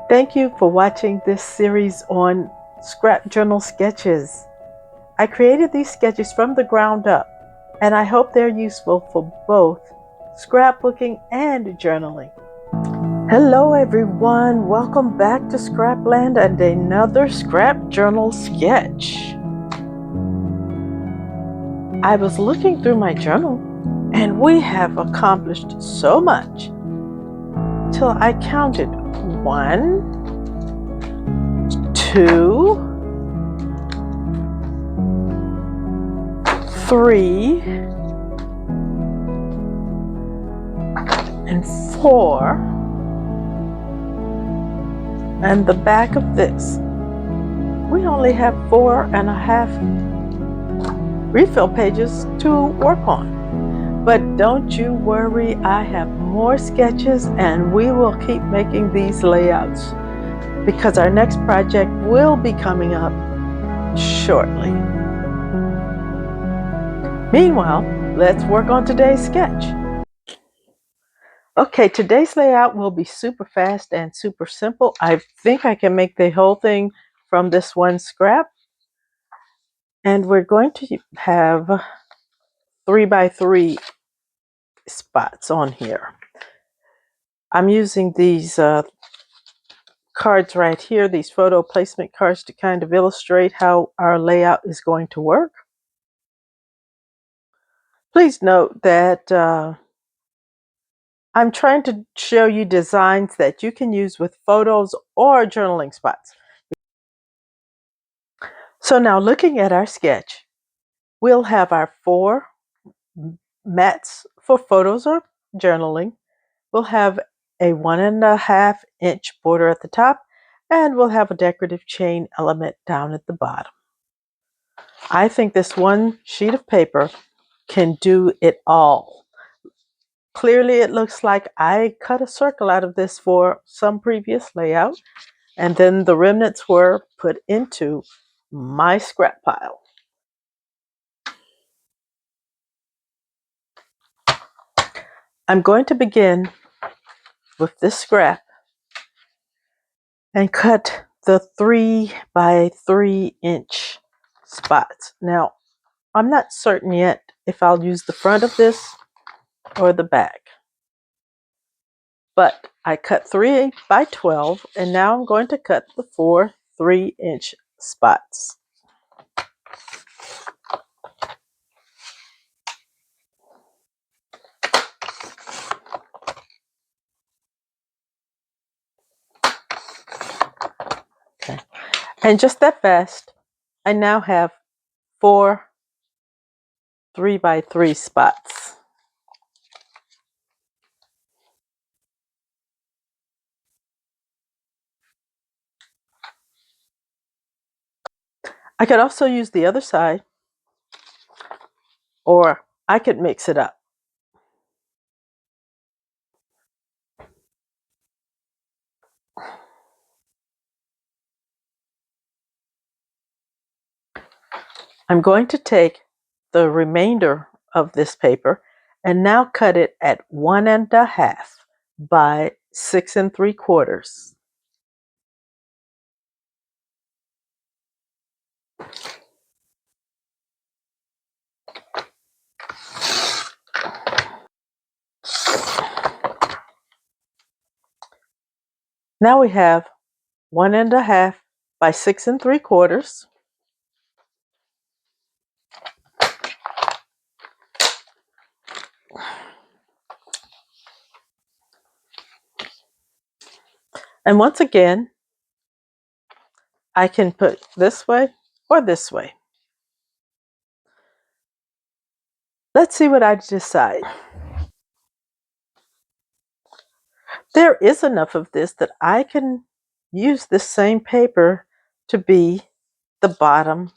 Thank you for watching this series on scrap journal sketches. I created these sketches from the ground up, and I hope they're useful for both scrapbooking and journaling. Hello everyone, welcome back to Scrapland and another scrap journal sketch. I was looking through my journal and we have accomplished so much till I counted 1, 2, 3, and 4, and the back of this. We only have 4.5 refill pages to work on. But don't you worry, I have more sketches and we will keep making these layouts because our next project will be coming up shortly. Meanwhile, let's work on today's sketch. Okay, today's layout will be super fast and super simple. I think I can make the whole thing from this one scrap. And we're going to have 3x3 spots on here. I'm using these cards right here, these photo placement cards, to kind of illustrate how our layout is going to work. Please note that I'm trying to show you designs that you can use with photos or journaling spots. So now looking at our sketch, we'll have our 4 mats for photos or journaling. We'll have a 1.5 inch border at the top, and we'll have a decorative chain element down at the bottom. I think this one sheet of paper can do it all. Clearly it looks like I cut a circle out of this for some previous layout, and then the remnants were put into my scrap pile. I'm going to begin with this scrap and cut the 3x3 inch spots. Now, I'm not certain yet if I'll use the front of this or the back, but I cut 3x12, and now I'm going to cut the 4 3-inch spots. Okay. And just that fast, I now have 4 3x3 spots. I could also use the other side, or I could mix it up. I'm going to take the remainder of this paper and now cut it at 1.5 by 6 3/4. Now we have 1.5 by 6 3/4. And once again, I can put this way or this way. Let's see what I decide. There is enough of this that I can use this same paper to be the bottom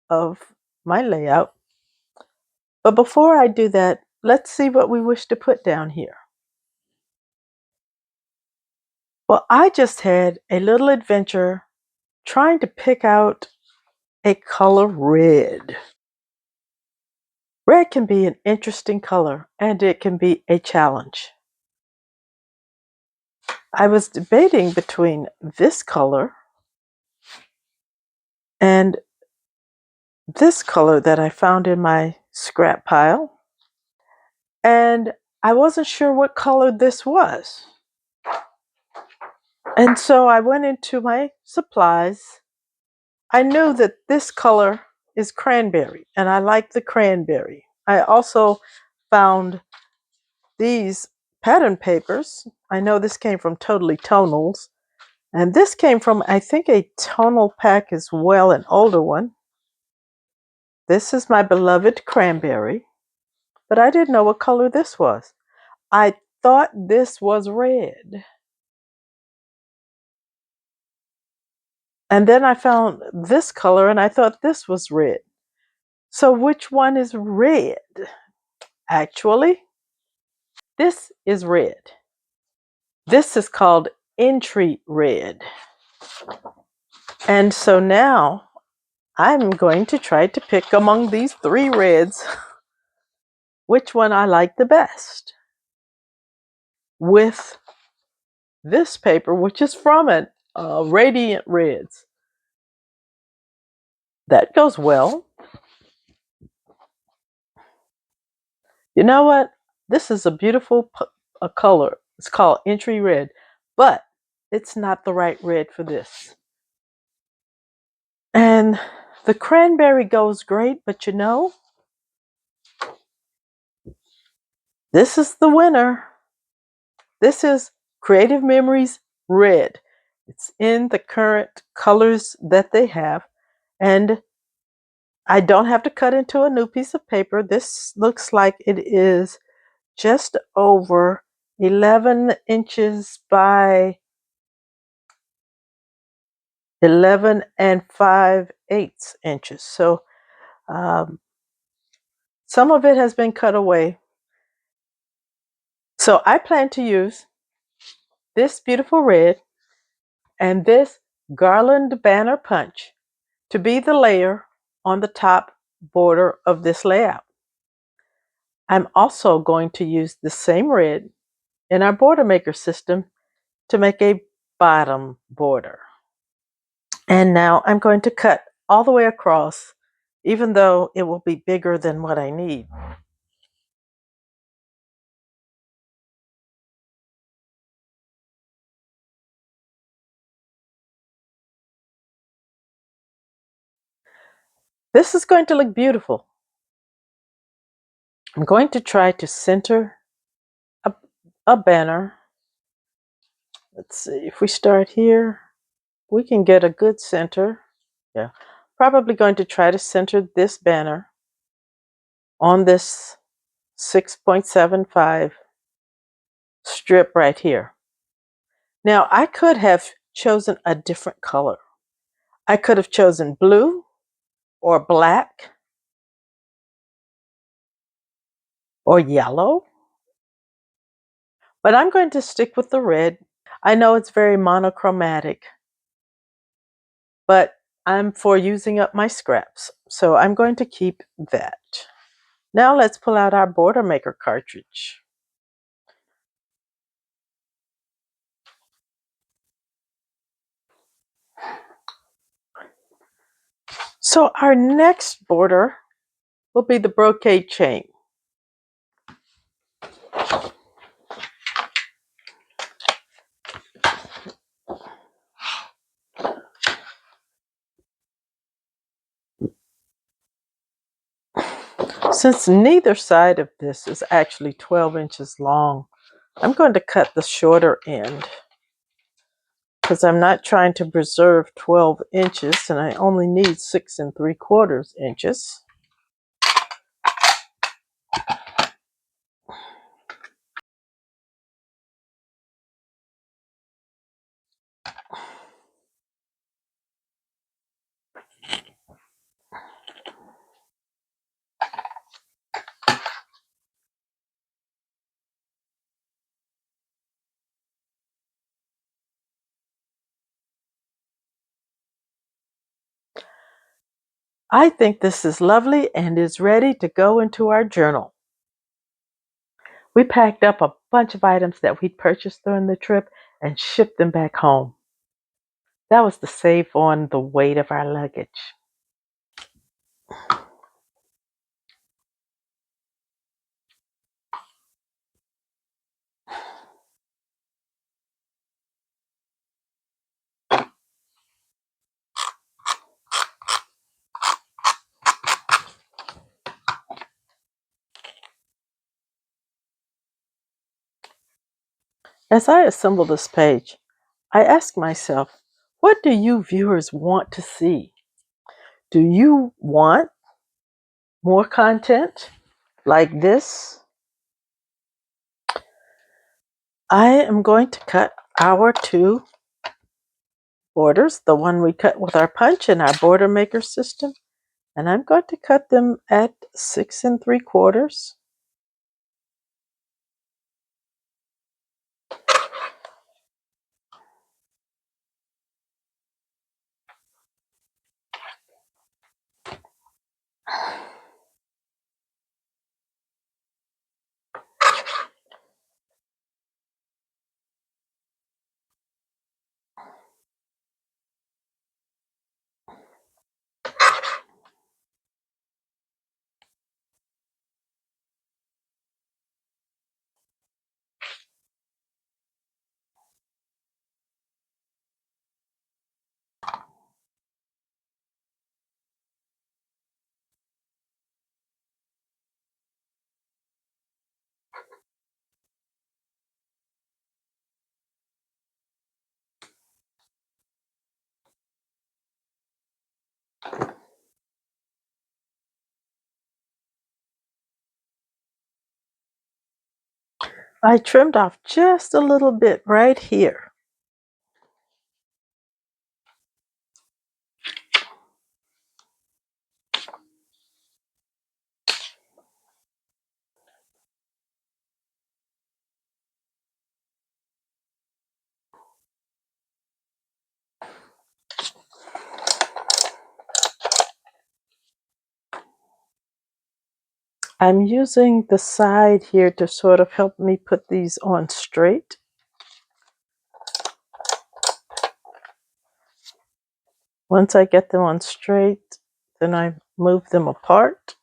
of my layout. But before I do that, let's see what we wish to put down here. Well, I just had a little adventure trying to pick out a color red. Red can be an interesting color, and it can be a challenge. I was debating between this color and this color that I found in my scrap pile. And I wasn't sure what color this was. And so I went into my supplies. I knew that this color is cranberry, and I like the cranberry. I also found these pattern papers. I know this came from Totally Tonals, and this came from, I think, a tonal pack as well, an older one. This is my beloved cranberry, but I didn't know what color this was. I thought this was red. And then I found this color and I thought this was red. So which one is red? Actually, this is red. This is called entry red. And so now I'm going to try to pick among these three reds which one I like the best. With this paper, which is from it, Radiant Reds. That goes well. You know what? This is a beautiful color. It's called Entry Red, but it's not the right red for this. And the cranberry goes great, but you know, this is the winner. This is Creative Memories Red. It's in the current colors that they have, and I don't have to cut into a new piece of paper. This looks like it is just over 11 inches by 11 and 5/8 inches. So some of it has been cut away. So I plan to use this beautiful red and this garland banner punch to be the layer on the top border of this layout. I'm also going to use the same red in our border maker system to make a bottom border. And now I'm going to cut all the way across, even though it will be bigger than what I need. This is going to look beautiful. I'm going to try to center a banner. Let's see, if we start here, we can get a good center. Yeah, probably going to try to center this banner on this 6.75 strip right here. Now, I could have chosen a different color. I could have chosen blue or black or yellow, but I'm going to stick with the red. I know it's very monochromatic, but I'm for using up my scraps, so I'm going to keep that. Now let's pull out our border maker cartridge. So our next border will be the brocade chain. Since neither side of this is actually 12 inches long, I'm going to cut the shorter end because I'm not trying to preserve 12 inches and I only need 6 3/4 inches. I think this is lovely and is ready to go into our journal. We packed up a bunch of items that we'd purchased during the trip, and ship them back home. That was to save on the weight of our luggage. As I assemble this page, I ask myself, what do you viewers want to see? Do you want more content like this? I am going to cut our two borders, the one we cut with our punch in our border maker system, and I'm going to cut them at 6 3/4. I trimmed off just a little bit right here. I'm using the side here to sort of help me put these on straight. Once I get them on straight, then I move them apart.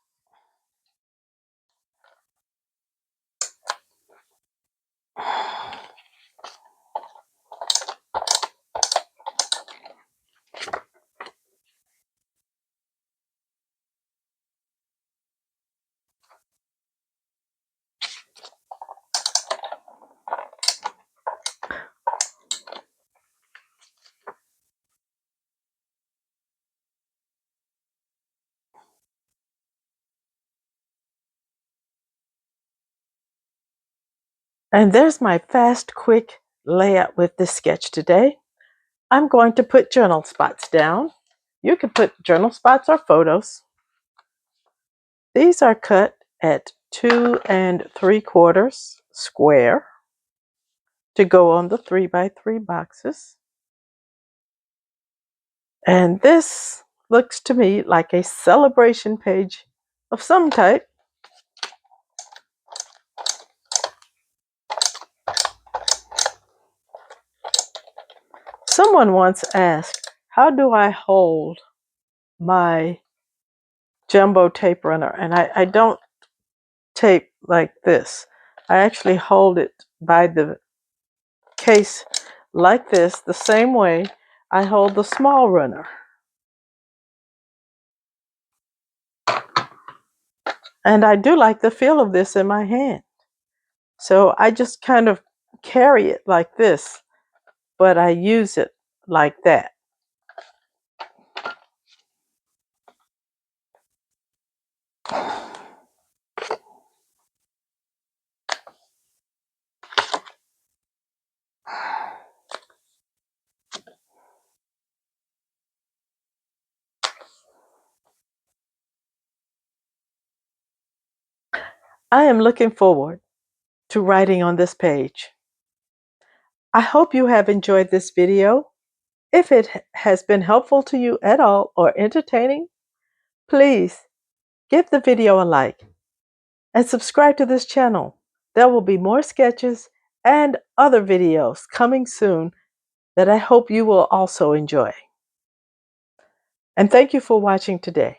And there's my fast, quick layout with this sketch today. I'm going to put journal spots down. You can put journal spots or photos. These are cut at 2 3/4 square to go on the 3 by 3 boxes. And this looks to me like a celebration page of some type. Someone once asked, how do I hold my jumbo tape runner? And I don't tape like this. I actually hold it by the case like this, the same way I hold the small runner. And I do like the feel of this in my hand. So I just kind of carry it like this, but I use it like that. I am looking forward to writing on this page. I hope you have enjoyed this video. If it has been helpful to you at all or entertaining, please give the video a like and subscribe to this channel. There will be more sketches and other videos coming soon that I hope you will also enjoy. And thank you for watching today.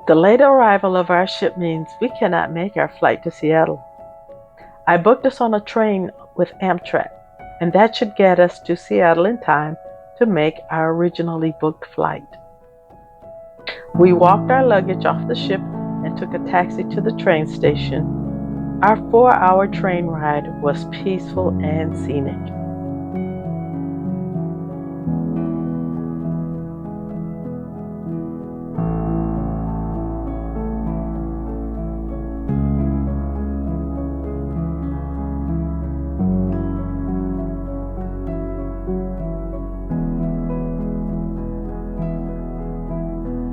The late arrival of our ship means we cannot make our flight to Seattle. I booked us on a train with Amtrak, and that should get us to Seattle in time to make our originally booked flight. We walked our luggage off the ship and took a taxi to the train station. Our 4-hour train ride was peaceful and scenic.